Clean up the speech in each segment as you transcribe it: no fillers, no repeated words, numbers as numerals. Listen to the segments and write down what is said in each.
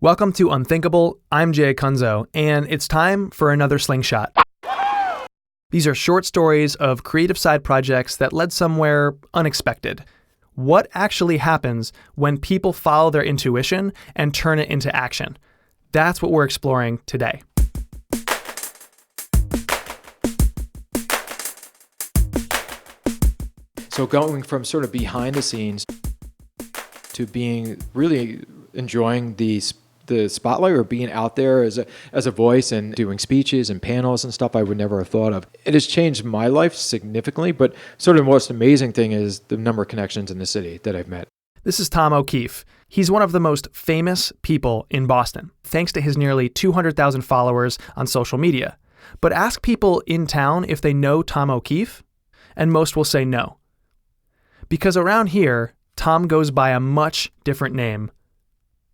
Welcome to Unthinkable. I'm Jay Kunzo, and it's time for another Slingshot. These are short stories of creative side projects that led somewhere unexpected. What actually happens when people follow their intuition and turn it into action? That's what we're exploring today. So going from sort of behind the scenes to being really enjoying the spotlight or being out there as a voice and doing speeches and panels and stuff I would never have thought of. It has changed my life significantly, but sort of the most amazing thing is the number of connections in the city that I've met. This is Tom O'Keefe. He's one of the most famous people in Boston, thanks to his nearly 200,000 followers on social media. But ask people in town if they know Tom O'Keefe, and most will say no. Because around here, Tom goes by a much different name,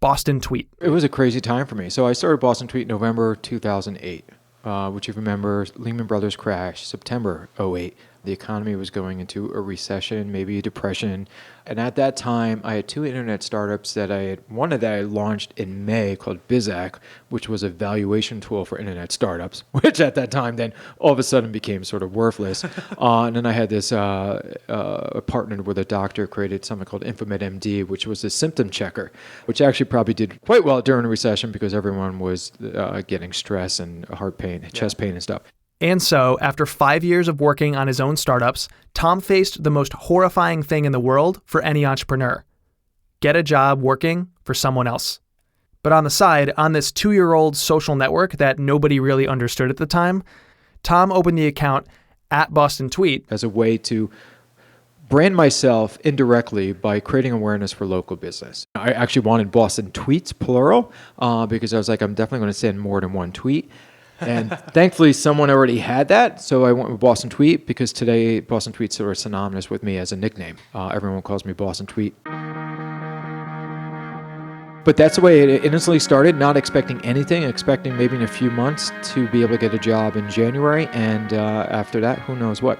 Boston Tweet. It was a crazy time for me. So I started Boston Tweet November 2008, which you remember, Lehman Brothers crash, September 2008. The economy was going into a recession, maybe a depression. And at that time, I had two internet startups one that I launched in May called Bizak, which was a valuation tool for internet startups, which at that time then all of a sudden became sort of worthless. And then I had this partnered with a doctor, created something called Infomed MD, which was a symptom checker, which actually probably did quite well during the recession because everyone was getting stress and heart pain, chest pain and stuff. And so, after 5 years of working on his own startups, Tom faced the most horrifying thing in the world for any entrepreneur: get a job working for someone else. But on the side, on this 2-year-old social network that nobody really understood at the time, Tom opened the account at Boston Tweet as a way to brand myself indirectly by creating awareness for local business. I actually wanted Boston Tweets, plural, because I was like, I'm definitely going to send more than one tweet. And thankfully, someone already had that, so I went with Boston Tweet because today Boston Tweet's sort of synonymous with me as a nickname. Everyone calls me Boston Tweet. But that's the way it instantly started, not expecting anything, expecting maybe in a few months to be able to get a job in January, and after that, who knows what.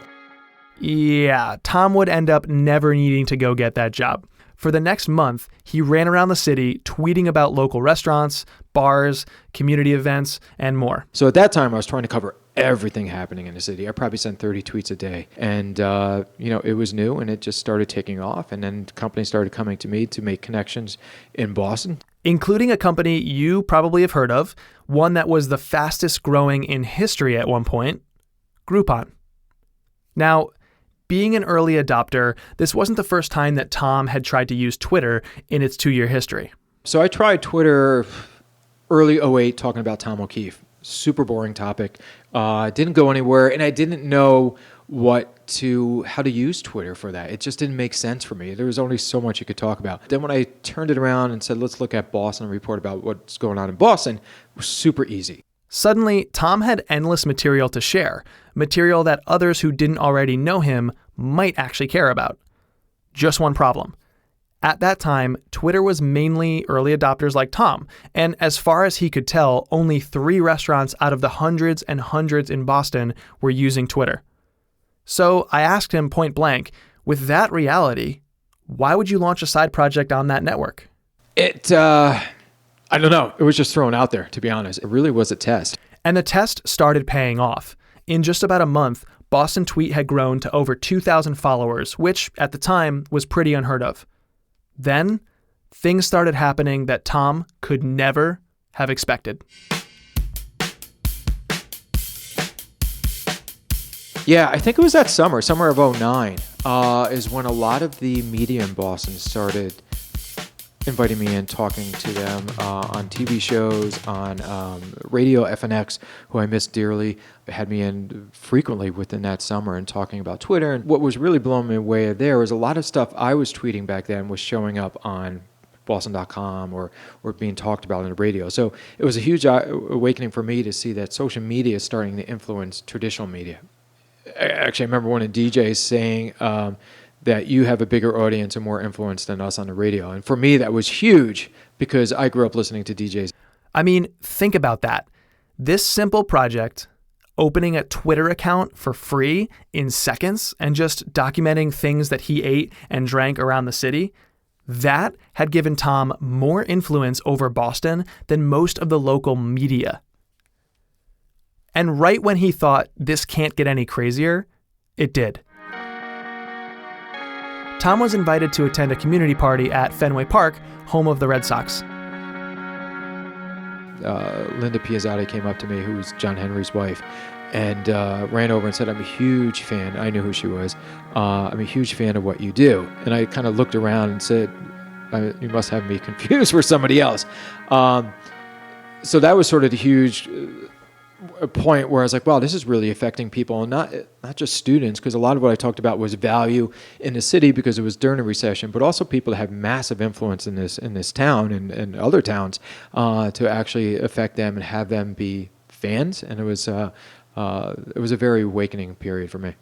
Yeah, Tom would end up never needing to go get that job. For the next month, he ran around the city tweeting about local restaurants, bars, community events, and more. So at that time, I was trying to cover everything happening in the city. I probably sent 30 tweets a day. And, it was new and it just started taking off. And then companies started coming to me to make connections in Boston. Including a company you probably have heard of, one that was the fastest growing in history at one point, Groupon. Now, being an early adopter, this wasn't the first time that Tom had tried to use Twitter in its 2-year history. So I tried Twitter early 2008 talking about Tom O'Keefe. Super boring topic. Didn't go anywhere, and I didn't know how to use Twitter for that. It just didn't make sense for me. There was only so much you could talk about. Then when I turned it around and said, let's look at Boston and report about what's going on in Boston, it was super easy. Suddenly, Tom had endless material to share, material that others who didn't already know him might actually care about. Just one problem. At that time, Twitter was mainly early adopters like Tom, and as far as he could tell, only 3 restaurants out of the hundreds and hundreds in Boston were using Twitter. So I asked him point blank, with that reality, why would you launch a side project on that network? I don't know. It was just thrown out there, to be honest. It really was a test. And the test started paying off. In just about a month, Boston Tweet had grown to over 2,000 followers, which at the time was pretty unheard of. Then, things started happening that Tom could never have expected. Yeah, I think it was that summer of 2009, is when a lot of the media in Boston started inviting me in, talking to them on TV shows, on radio, FNX, who I miss dearly, had me in frequently within that summer and talking about Twitter. And what was really blowing me away there was a lot of stuff I was tweeting back then was showing up on Boston.com or being talked about on the radio. So it was a huge awakening for me to see that social media is starting to influence traditional media. Actually, I remember one of the DJs saying that you have a bigger audience and more influence than us on the radio. And for me, that was huge because I grew up listening to DJs. I mean, think about that. This simple project, opening a Twitter account for free in seconds and just documenting things that he ate and drank around the city, That had given Tom more influence over Boston than most of the local media. And right when he thought this can't get any crazier, it did. Tom was invited to attend a community party at Fenway Park, home of the Red Sox. Linda Piazzotti came up to me, who was John Henry's wife, and ran over and said, "I'm a huge fan." I knew who she was. "I'm a huge fan of what you do." And I kind of looked around and said, "You must have me confused for somebody else." So that was sort of the huge point where I was like, wow, this is really affecting people, and not just students, because a lot of what I talked about was value in the city because it was during a recession, but also people that have massive influence in this town and other towns to actually affect them and have them be fans. And it was a very awakening period for me.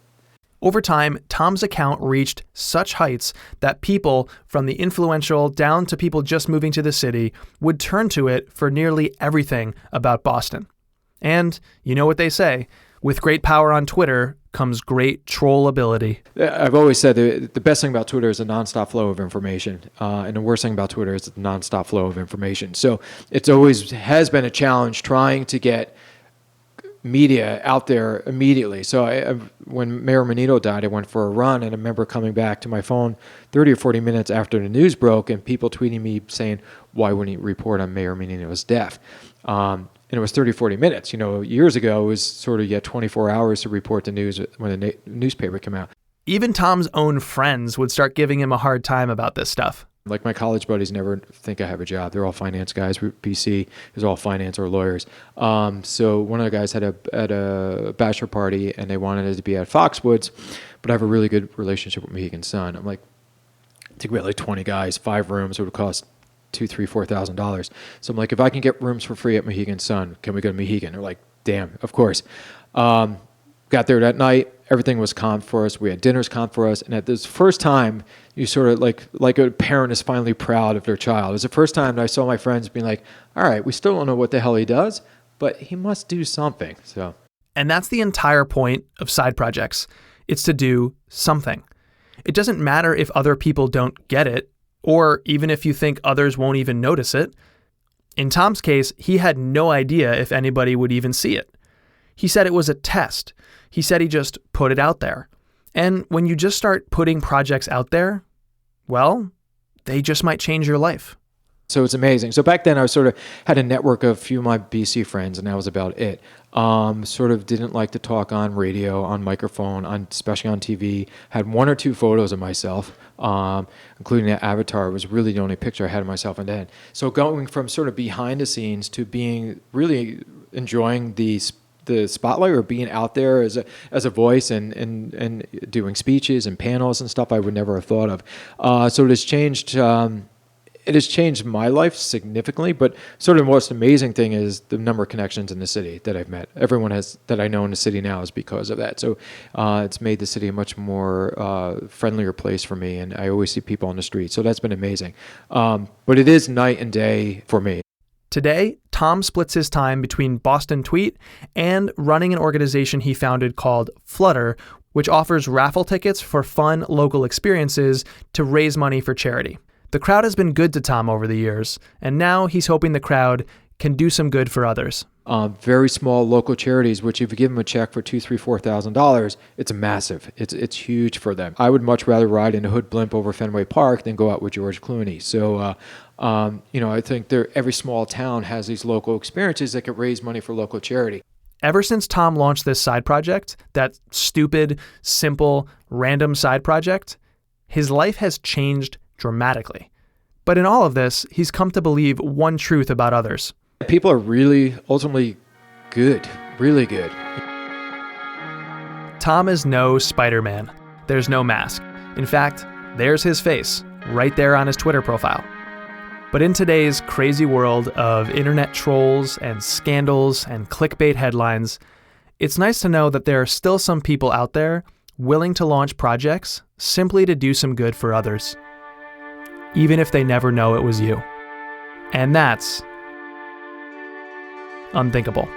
Over time, Tom's account reached such heights that people, from the influential down to people just moving to the city, would turn to it for nearly everything about Boston. And you know what they say, with great power on Twitter comes great troll ability. I've always said the best thing about Twitter is a nonstop flow of information. And the worst thing about Twitter is the nonstop flow of information. So it's always has been a challenge trying to get media out there immediately. So when Mayor Menino died, I went for a run, and I remember coming back to my phone 30 or 40 minutes after the news broke, and people tweeting me saying, why wouldn't you report on Mayor Menino's death? And it was 30, 40 minutes. Years ago, it was sort of, you had 24 hours to report the news when the newspaper came out. Even Tom's own friends would start giving him a hard time about this stuff. Like my college buddies never think I have a job. They're all finance guys. BC is all finance or lawyers. So one of the guys had a bachelor party, and they wanted it to be at Foxwoods, but I have a really good relationship with Mohegan Sun. I'm like, I think we had like 20 guys, 5 rooms. It would cost $2,000, $3,000, $4,000. So I'm like, if I can get rooms for free at Mohegan Sun, can we go to Mohegan? They're like, damn, of course. Got there that night. Everything was comped for us. We had dinners comped for us. And at this first time, you sort of like a parent is finally proud of their child. It was the first time that I saw my friends being like, all right, we still don't know what the hell he does, but he must do something. So, and that's the entire point of side projects. It's to do something. It doesn't matter if other people don't get it, or even if you think others won't even notice it. In Tom's case, he had no idea if anybody would even see it. He said it was a test. He said he just put it out there. And when you just start putting projects out there, well, they just might change your life. So it's amazing. So back then I sort of had a network of a few of my BC friends, and that was about it. Sort of didn't like to talk on radio, on microphone, especially on TV. Had 1 or 2 photos of myself, including that avatar. It was really the only picture I had of myself and then. So going from sort of behind the scenes to being really enjoying the spotlight, or being out there as a voice and doing speeches and panels and stuff I would never have thought of. So it has changed. It has changed my life significantly, but sort of the most amazing thing is the number of connections in the city that I've met. Everyone that I know in the city now is because of that. So it's made the city a much more friendlier place for me, and I always see people on the street. So that's been amazing. But it is night and day for me. Today, Tom splits his time between Boston Tweet and running an organization he founded called Flutter, which offers raffle tickets for fun local experiences to raise money for charity. The crowd has been good to Tom over the years, and now he's hoping the crowd can do some good for others. Very small local charities, which if you give them a check for $2,000, $3,000, $4,000, it's massive. It's huge for them. I would much rather ride in a hood blimp over Fenway Park than go out with George Clooney. So, I think every small town has these local experiences that could raise money for local charity. Ever since Tom launched this side project, that stupid, simple, random side project, his life has changed dramatically. But in all of this, he's come to believe one truth about others. People are really ultimately good, really good. Tom is no Spider-Man. There's no mask. In fact, there's his face right there on his Twitter profile. But in today's crazy world of internet trolls and scandals and clickbait headlines, it's nice to know that there are still some people out there willing to launch projects simply to do some good for others, even if they never know it was you. And that's unthinkable.